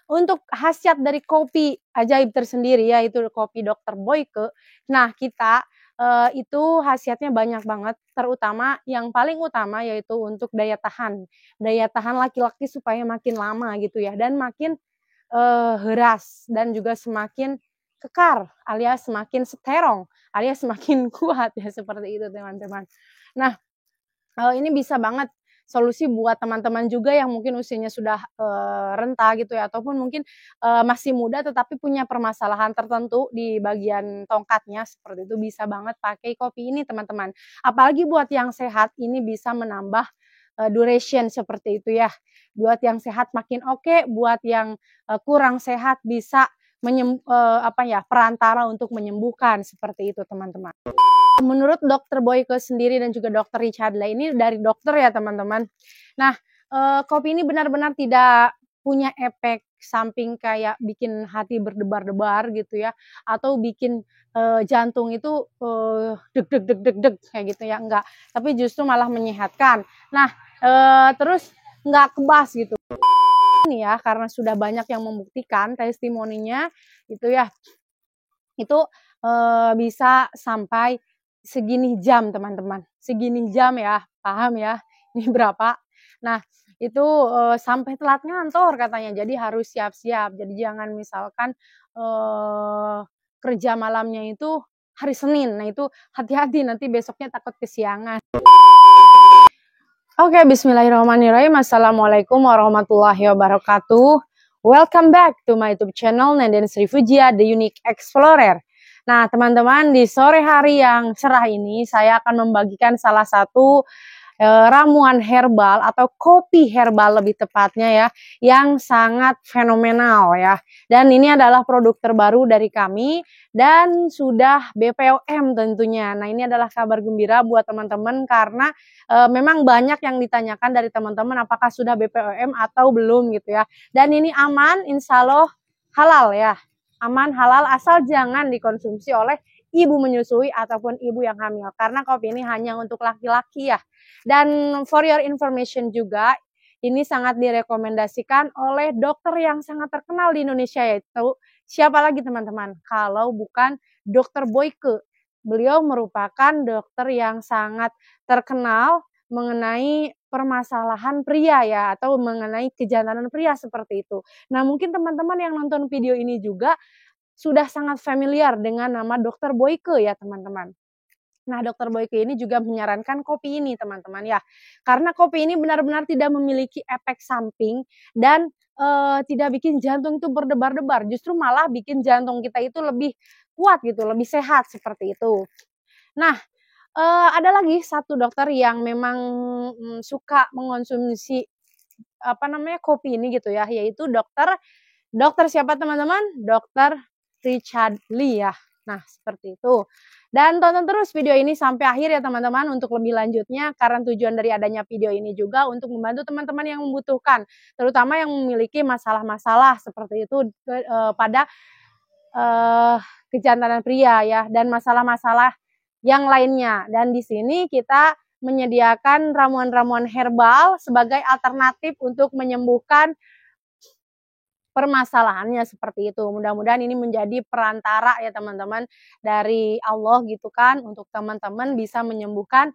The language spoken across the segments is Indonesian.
untuk khasiat dari kopi ajaib tersendiri yaitu kopi Dr. Boyke. Nah kita itu khasiatnya banyak banget, terutama yang paling utama yaitu untuk daya tahan. Daya tahan laki-laki supaya makin lama gitu ya, dan makin heras dan juga semakin kekar alias semakin strong alias semakin kuat ya, seperti itu teman-teman. Nah, ini bisa banget solusi buat teman-teman juga yang mungkin usianya sudah renta gitu ya, ataupun mungkin masih muda tetapi punya permasalahan tertentu di bagian tongkatnya, seperti itu bisa banget pakai kopi ini teman-teman. Apalagi buat yang sehat ini bisa menambah duration seperti itu ya. Buat yang sehat makin oke, buat yang kurang sehat bisa perantara untuk menyembuhkan, seperti itu teman-teman. Menurut Dokter Boyke sendiri dan juga Dokter Richardla, ini dari dokter ya teman-teman. Nah, kopi ini benar-benar tidak punya efek samping kayak bikin hati berdebar-debar gitu ya, atau bikin jantung itu deg deg deg deg deg kayak gitu ya, enggak. Tapi justru malah menyehatkan. Nah, terus enggak kebas gitu. Ini ya, karena sudah banyak yang membuktikan testimoninya gitu ya, itu bisa sampai segini jam teman-teman, segini jam ya, paham ya ini berapa. Nah itu sampai telat ngantor katanya, jadi harus siap-siap. Jadi jangan misalkan kerja malamnya itu hari Senin, nah itu hati-hati nanti besoknya takut kesiangan. Oke, bismillahirrahmanirrahim. Assalamualaikum warahmatullahi wabarakatuh. Welcome back to my YouTube channel Nenden Sri Fujia, The Unique Explorer. Nah, teman-teman, di sore hari yang cerah ini saya akan membagikan salah satu ramuan herbal atau kopi herbal lebih tepatnya ya, yang sangat fenomenal ya. Dan ini adalah produk terbaru dari kami dan sudah BPOM tentunya. Nah, ini adalah kabar gembira buat teman-teman karena memang banyak yang ditanyakan dari teman-teman apakah sudah BPOM atau belum gitu ya. Dan ini aman, insya Allah halal ya. Aman, halal, asal jangan dikonsumsi oleh ibu menyusui ataupun ibu yang hamil. Karena kopi ini hanya untuk laki-laki ya. Dan for your information juga, ini sangat direkomendasikan oleh dokter yang sangat terkenal di Indonesia, yaitu siapa lagi teman-teman? Kalau bukan Dokter Boyke. Beliau merupakan dokter yang sangat terkenal mengenai permasalahan pria ya, atau mengenai kejantanan pria seperti itu. Nah, mungkin teman-teman yang nonton video ini juga sudah sangat familiar dengan nama Dokter Boyke ya teman-teman. Nah, Dokter Boyke ini juga menyarankan kopi ini teman-teman ya. Karena kopi ini benar-benar tidak memiliki efek samping dan tidak bikin jantung itu berdebar-debar. Justru malah bikin jantung kita itu lebih kuat gitu, lebih sehat seperti itu. Nah, ada lagi satu dokter yang memang suka mengonsumsi kopi ini gitu ya, yaitu dokter siapa teman-teman? Dokter Richard Lee ya. Nah, seperti itu. Dan tonton terus video ini sampai akhir ya teman-teman untuk lebih lanjutnya, karena tujuan dari adanya video ini juga untuk membantu teman-teman yang membutuhkan, terutama yang memiliki masalah-masalah seperti itu pada kejantanan pria ya, dan masalah-masalah yang lainnya. Dan di sini kita menyediakan ramuan-ramuan herbal sebagai alternatif untuk menyembuhkan permasalahannya seperti itu. Mudah-mudahan ini menjadi perantara ya teman-teman dari Allah gitu kan, untuk teman-teman bisa menyembuhkan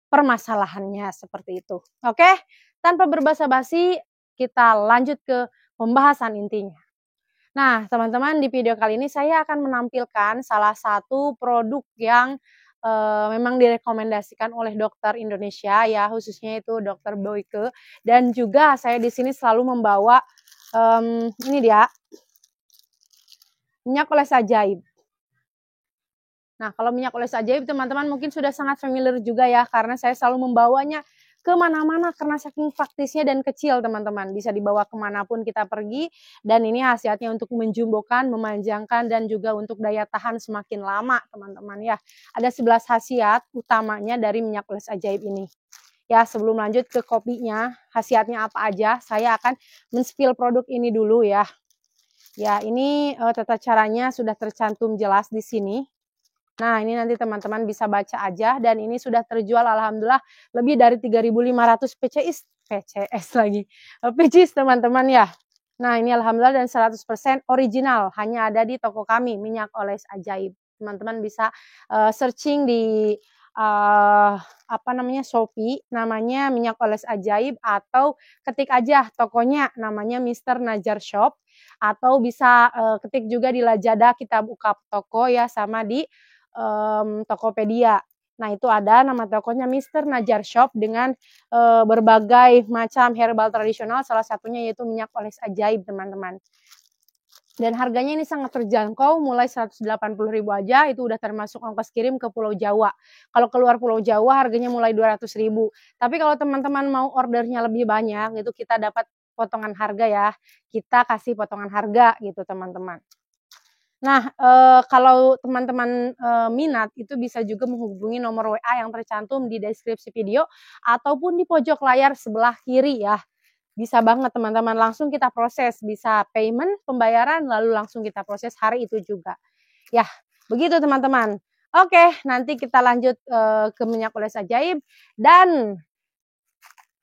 permasalahannya seperti itu. Oke, tanpa berbasa-basi kita lanjut ke pembahasan intinya. Nah teman-teman, di video kali ini saya akan menampilkan salah satu produk yang memang direkomendasikan oleh dokter Indonesia ya, khususnya itu Dokter Boyke. Dan juga saya di sini selalu membawa ini dia minyak oles ajaib. Nah, kalau minyak oles ajaib teman-teman mungkin sudah sangat familiar juga ya, karena saya selalu membawanya kemana-mana karena saking praktisnya dan kecil teman-teman. Bisa dibawa kemanapun kita pergi, dan ini khasiatnya untuk menjumbokan, memanjangkan, dan juga untuk daya tahan semakin lama teman-teman ya. Ada 11 khasiat utamanya dari minyak oles ajaib ini. Ya, sebelum lanjut ke kopinya, khasiatnya apa aja, saya akan men-spill produk ini dulu ya. Ya, ini tata caranya sudah tercantum jelas di sini. Nah, ini nanti teman-teman bisa baca aja, dan ini sudah terjual alhamdulillah lebih dari 3.500 PCS lagi. PCS teman-teman ya. Nah, ini alhamdulillah dan 100% original, hanya ada di toko kami, minyak oles ajaib. Teman-teman bisa, searching di, apa namanya, Shopee, namanya minyak oles ajaib, atau ketik aja tokonya, namanya Mister Najar Shop, atau bisa, ketik juga di Lazada, kita buka toko ya, sama di, Tokopedia. Nah, itu ada nama tokonya Mister Najar Shop dengan berbagai macam herbal tradisional, salah satunya yaitu minyak oles ajaib, teman-teman. Dan harganya ini sangat terjangkau, mulai 180.000 aja, itu udah termasuk ongkos kirim ke Pulau Jawa. Kalau keluar Pulau Jawa harganya mulai 200.000. Tapi kalau teman-teman mau ordernya lebih banyak, itu kita dapat potongan harga ya. Kita kasih potongan harga gitu, teman-teman. Nah, kalau teman-teman, minat itu bisa juga menghubungi nomor WA yang tercantum di deskripsi video ataupun di pojok layar sebelah kiri ya. Bisa banget teman-teman, langsung kita proses, bisa payment, pembayaran, lalu langsung kita proses hari itu juga. Yah, begitu teman-teman. Oke, nanti kita lanjut, ke minyak oles ajaib, dan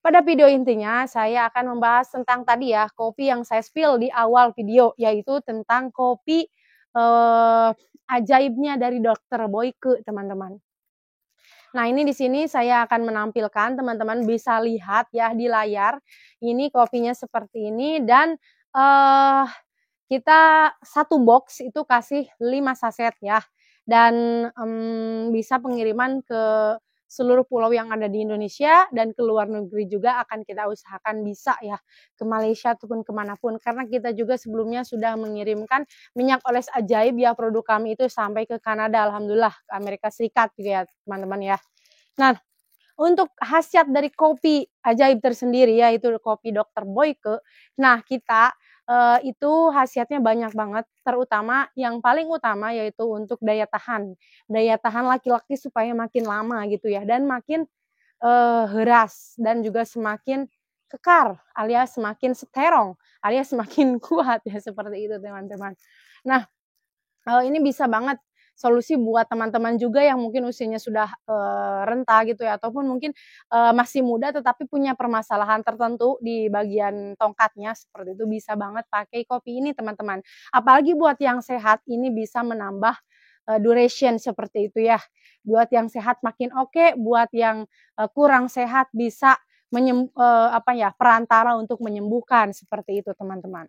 pada video intinya saya akan membahas tentang tadi ya, kopi yang saya spill di awal video, yaitu tentang kopi, ajaibnya dari Dokter Boyke, teman-teman. Nah, ini di sini saya akan menampilkan, teman-teman bisa lihat ya di layar, ini kopinya seperti ini, dan, kita satu box itu kasih 5 saset ya, dan, bisa pengiriman ke seluruh pulau yang ada di Indonesia, dan ke luar negeri juga akan kita usahakan bisa ya, ke Malaysia ataupun kemanapun, karena kita juga sebelumnya sudah mengirimkan minyak oles ajaib ya, produk kami itu sampai ke Kanada, alhamdulillah, ke Amerika Serikat gitu ya, teman-teman ya. Nah, untuk khasiat dari kopi ajaib tersendiri yaitu kopi Dokter Boyke, nah kita, itu khasiatnya banyak banget, terutama yang paling utama yaitu untuk daya tahan. Daya tahan laki-laki supaya makin lama gitu ya, dan makin, heras, dan juga semakin kekar, alias semakin seterong, alias semakin kuat ya, seperti itu teman-teman. Nah, ini bisa banget solusi buat teman-teman juga yang mungkin usianya sudah, renta gitu ya, ataupun mungkin, masih muda tetapi punya permasalahan tertentu di bagian tongkatnya, seperti itu bisa banget pakai kopi ini, teman-teman. Apalagi buat yang sehat, ini bisa menambah, duration seperti itu ya. Buat yang sehat makin oke, buat yang, kurang sehat bisa apa ya, perantara untuk menyembuhkan, seperti itu, teman-teman.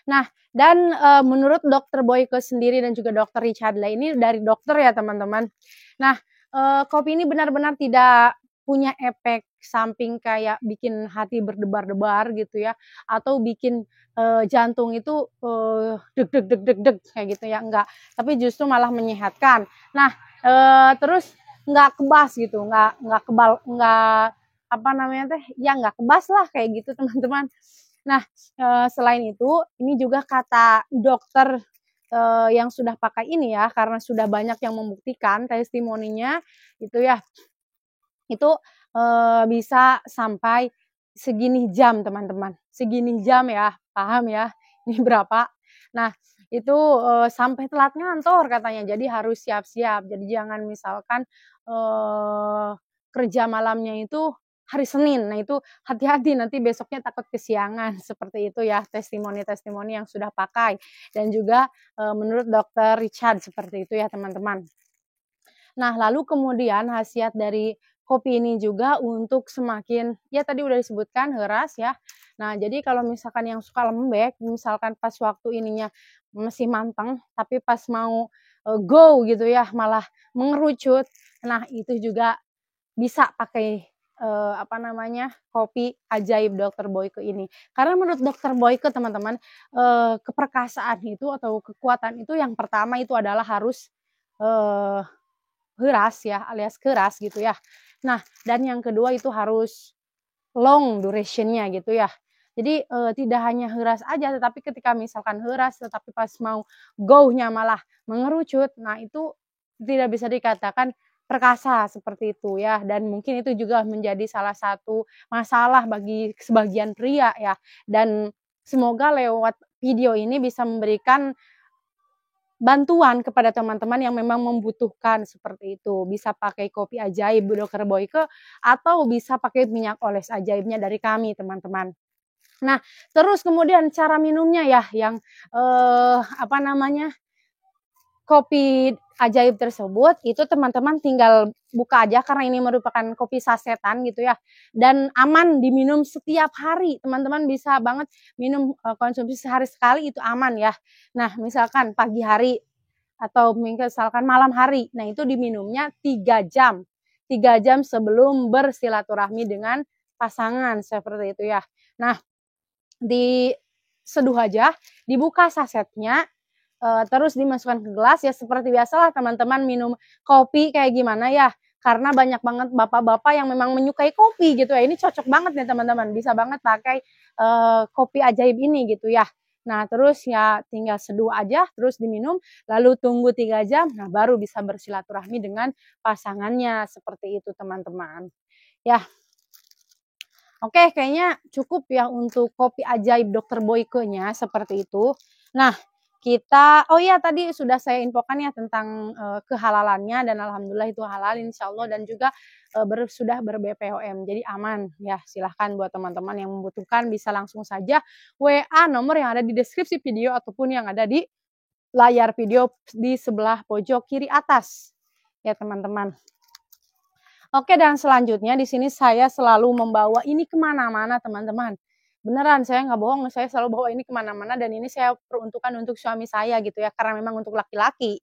Nah, dan, menurut Dokter Boyke sendiri dan juga Dokter Richardla ini dari dokter ya, teman-teman. Nah, kopi ini benar-benar tidak punya efek samping kayak bikin hati berdebar-debar gitu ya, atau bikin, jantung itu, deg deg deg deg deg kayak gitu ya, enggak. Tapi justru malah menyehatkan. Nah, terus nggak kebas gitu, nggak kebal, nggak apa namanya teh, ya nggak kebas lah kayak gitu, teman-teman. Nah, selain itu, ini juga kata dokter, yang sudah pakai ini ya, karena sudah banyak yang membuktikan testimoninya itu ya, itu, bisa sampai segini jam, teman-teman. Segini jam ya, paham ya, ini berapa. Nah, itu, sampai telat ngantor katanya, jadi harus siap-siap. Jadi jangan misalkan, kerja malamnya itu hari Senin, nah itu hati-hati nanti besoknya takut kesiangan, seperti itu ya testimoni-testimoni yang sudah pakai. Dan juga, menurut Dokter Richard seperti itu ya, teman-teman. Nah, lalu kemudian khasiat dari kopi ini juga untuk semakin, ya tadi udah disebutkan heras ya. Nah, jadi kalau misalkan yang suka lembek, misalkan pas waktu ininya masih manteng, tapi pas mau, go gitu ya, malah mengerucut. Nah, itu juga bisa pakai, apa namanya, kopi ajaib Dokter Boyke ini. Karena menurut Dokter Boyke, teman-teman, keperkasaan itu atau kekuatan itu yang pertama itu adalah harus, eee heras ya, alias keras gitu ya. Nah, dan yang kedua itu harus long duration-nya gitu ya. Jadi, tidak hanya heras aja, tetapi ketika misalkan heras, tetapi pas mau go-nya malah mengerucut, nah itu tidak bisa dikatakan perkasa, seperti itu ya. Dan mungkin itu juga menjadi salah satu masalah bagi sebagian pria ya. Dan semoga lewat video ini bisa memberikan bantuan kepada teman-teman yang memang membutuhkan seperti itu. Bisa pakai kopi ajaib Dokter Boyke atau bisa pakai minyak oles ajaibnya dari kami, teman-teman. Nah, terus kemudian cara minumnya ya yang, apa namanya, kopi ajaib tersebut itu teman-teman tinggal buka aja karena ini merupakan kopi sasetan gitu ya, dan aman diminum setiap hari. Teman-teman bisa banget minum, konsumsi sehari sekali itu aman ya. Nah, misalkan pagi hari atau misalkan malam hari, nah itu diminumnya 3 jam. 3 jam sebelum bersilaturahmi dengan pasangan, seperti itu ya. Nah, diseduh aja, dibuka sasetnya, terus dimasukkan ke gelas ya seperti biasalah teman-teman minum kopi kayak gimana ya, karena banyak banget bapak-bapak yang memang menyukai kopi gitu ya. Ini cocok banget nih teman-teman, bisa banget pakai, kopi ajaib ini gitu ya. Nah terus ya tinggal seduh aja, terus diminum, lalu tunggu 3 jam, nah baru bisa bersilaturahmi dengan pasangannya, seperti itu teman-teman. Ya, oke, kayaknya cukup ya untuk kopi ajaib Dokter Boyke-nya, seperti itu. Nah, oh iya tadi sudah saya infokan ya tentang, kehalalannya dan alhamdulillah itu halal insyaallah dan juga, sudah ber-BPOM, jadi aman ya. Silahkan buat teman-teman yang membutuhkan bisa langsung saja WA nomor yang ada di deskripsi video ataupun yang ada di layar video di sebelah pojok kiri atas, ya teman-teman. Oke, dan selanjutnya di sini saya selalu membawa ini kemana-mana teman-teman. Beneran, saya nggak bohong, saya selalu bawa ini kemana-mana dan ini saya peruntukkan untuk suami saya gitu ya, karena memang untuk laki-laki.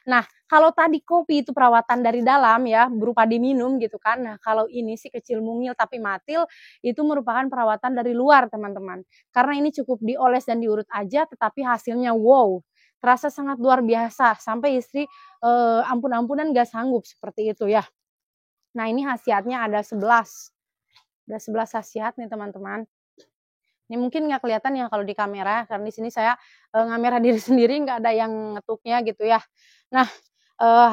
Nah, kalau tadi kopi itu perawatan dari dalam ya, berupa diminum gitu kan. Nah, kalau ini sih kecil mungil tapi matil, itu merupakan perawatan dari luar teman-teman. Karena ini cukup dioles dan diurut aja, tetapi hasilnya wow, terasa sangat luar biasa. Sampai istri ampun-ampunan nggak sanggup seperti itu ya. Nah, ini khasiatnya ada 11. Ada 11 khasiat nih teman-teman. Ini mungkin nggak kelihatan ya kalau di kamera, karena di sini saya, ngamera diri sendiri nggak ada yang ngetuknya gitu ya. Nah,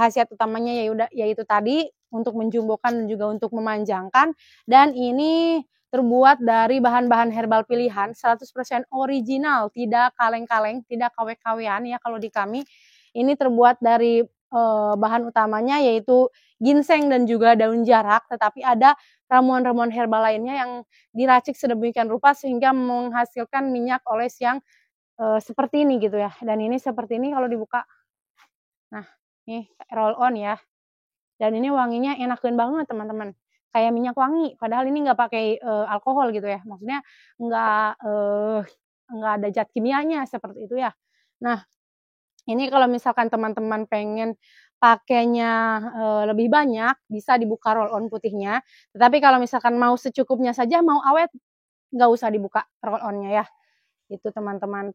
khasiat utamanya yaitu tadi untuk menjumbokan dan juga untuk memanjangkan, dan ini terbuat dari bahan-bahan herbal pilihan 100% original, tidak kaleng-kaleng, tidak KW-KW-an ya kalau di kami. Ini terbuat dari, bahan utamanya yaitu ginseng dan juga daun jarak, tetapi ada ramuan-ramuan herbal lainnya yang diracik sedemikian rupa sehingga menghasilkan minyak oles yang, seperti ini gitu ya, dan ini seperti ini kalau dibuka. Nah, nih roll on ya, dan ini wanginya enakeun banget teman-teman, kayak minyak wangi padahal ini nggak pakai, alkohol gitu ya, maksudnya nggak, nggak ada zat kimianya seperti itu ya. Nah, ini kalau misalkan teman-teman pengen pakainya, lebih banyak, bisa dibuka roll on putihnya, tetapi kalau misalkan mau secukupnya saja, mau awet, nggak usah dibuka roll on-nya ya, itu teman-teman.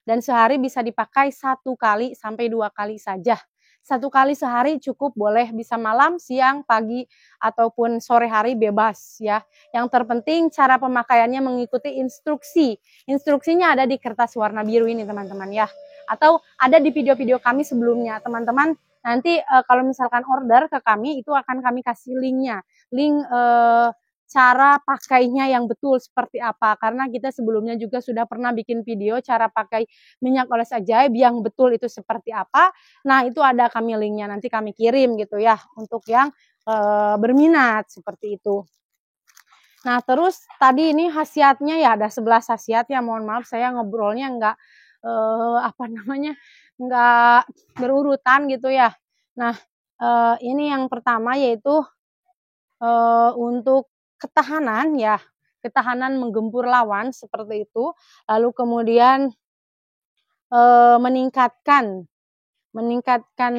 Dan sehari bisa dipakai 1 kali sampai 2 kali saja. 1 kali sehari cukup, boleh bisa malam, siang, pagi, ataupun sore hari bebas ya. Yang terpenting cara pemakaiannya mengikuti instruksi. Instruksinya ada di kertas warna biru ini teman-teman ya. Atau ada di video-video kami sebelumnya. Teman-teman nanti kalau misalkan order ke kami itu akan kami kasih linknya. Link cara pakainya yang betul seperti apa, karena kita sebelumnya juga sudah pernah bikin video cara pakai minyak oles ajaib yang betul itu seperti apa. Nah, itu ada kami linknya, nanti kami kirim gitu ya untuk yang berminat seperti itu. Nah, terus tadi ini khasiatnya ya ada 11 khasiat ya, mohon maaf saya ngobrolnya nggak apa namanya, nggak berurutan gitu ya. Nah, ini yang pertama yaitu untuk ketahanan ya, ketahanan menggempur lawan seperti itu, lalu kemudian, meningkatkan meningkatkan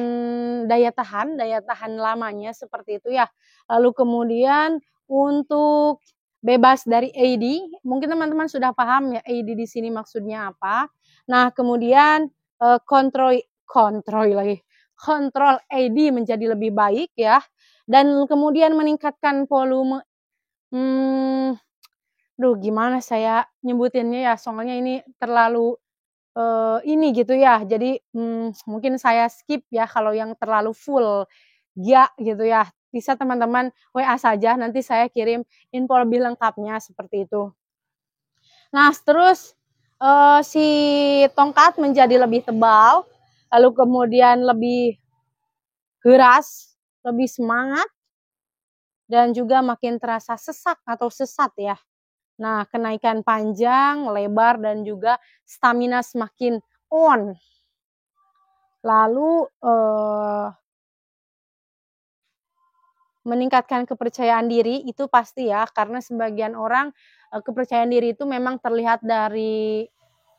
daya tahan lamanya seperti itu ya. Lalu kemudian untuk bebas dari AD, mungkin teman-teman sudah paham ya AD di sini maksudnya apa. Nah kemudian, kontrol AD menjadi lebih baik ya, dan kemudian meningkatkan volume, gimana saya nyebutinnya ya, soalnya ini terlalu, ini gitu ya, jadi, mungkin saya skip ya kalau yang terlalu full ya gitu ya. Bisa teman-teman WA saja, nanti saya kirim info lebih lengkapnya seperti itu. Nah terus, si tongkat menjadi lebih tebal, lalu kemudian lebih keras, lebih semangat, dan juga makin terasa sesak atau sesat ya. Nah, kenaikan panjang, lebar, dan juga stamina semakin on. Lalu meningkatkan kepercayaan diri itu pasti ya, karena sebagian orang kepercayaan diri itu memang terlihat dari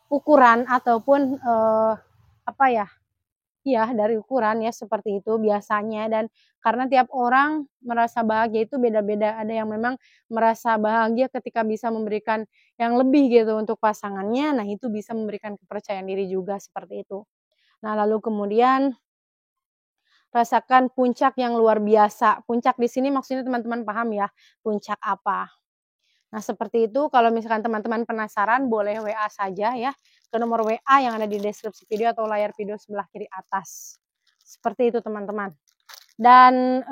ukuran ataupun apa ya? Iya, dari ukuran ya seperti itu biasanya, dan karena tiap orang merasa bahagia itu beda-beda. Ada yang memang merasa bahagia ketika bisa memberikan yang lebih gitu untuk pasangannya, nah itu bisa memberikan kepercayaan diri juga seperti itu. Nah, lalu kemudian rasakan puncak yang luar biasa. Puncak di sini maksudnya teman-teman paham ya, puncak apa. Nah, seperti itu kalau misalkan teman-teman penasaran boleh WA saja ya ke nomor WA yang ada di deskripsi video atau layar video sebelah kiri atas. Seperti itu teman-teman. Dan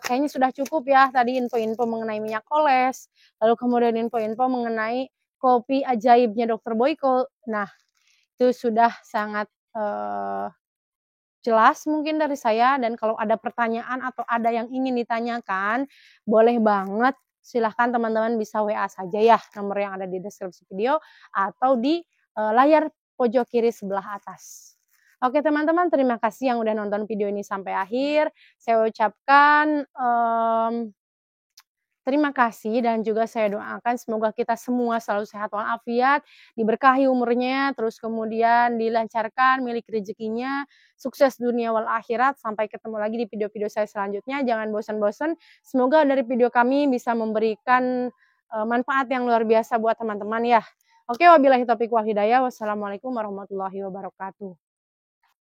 kayaknya sudah cukup ya tadi info-info mengenai minyak oles, lalu kemudian info-info mengenai kopi ajaibnya Dr. Boyko. Nah, itu sudah sangat jelas mungkin dari saya, dan kalau ada pertanyaan atau ada yang ingin ditanyakan, boleh banget silahkan teman-teman bisa WA saja ya, nomor yang ada di deskripsi video atau di layar pojok kiri sebelah atas. Oke teman-teman, terima kasih yang udah nonton video ini sampai akhir. Saya ucapkan terima kasih, dan juga saya doakan semoga kita semua selalu sehat walafiat, diberkahi umurnya, terus kemudian dilancarkan milik rezekinya, sukses dunia wal akhirat. Sampai ketemu lagi di video-video saya selanjutnya. Jangan bosan-bosan. Semoga dari video kami bisa memberikan manfaat yang luar biasa buat teman-teman ya. Oke, wabillahi taufiq wal hidayah. Wassalamualaikum warahmatullahi wabarakatuh.